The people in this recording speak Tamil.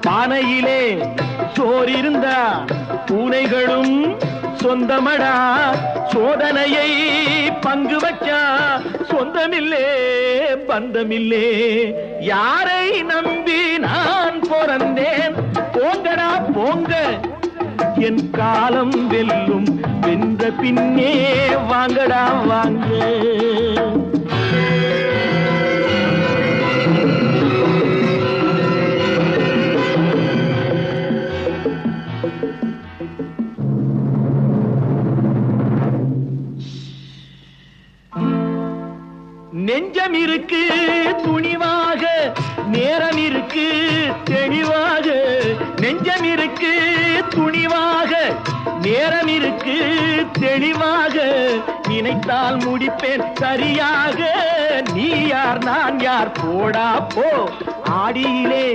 பானையிலே சோறிருந்தா பூனைகளும் சொந்தமடா. சோதனையை பங்கு வச்சா சொந்தமில்லே பந்தமில்லே. யாரை நம்பி நான் பிறந்தேன்? போங்கடா போங்க, என் காலம் வெல்லும். வென்ற பின்னே வாங்கடா வாங்க. நெஞ்சம் இருக்கு துணிவாக, நேரம் இருக்கு தெளிவாக. நெஞ்சம் இருக்கு துணிவாக, நேரம் இருக்கு தெளிவாக. நினைத்தால் முடிப்பேன் சரியாக. நீ யார் நான் யார் போடா போ. ஆடியிலே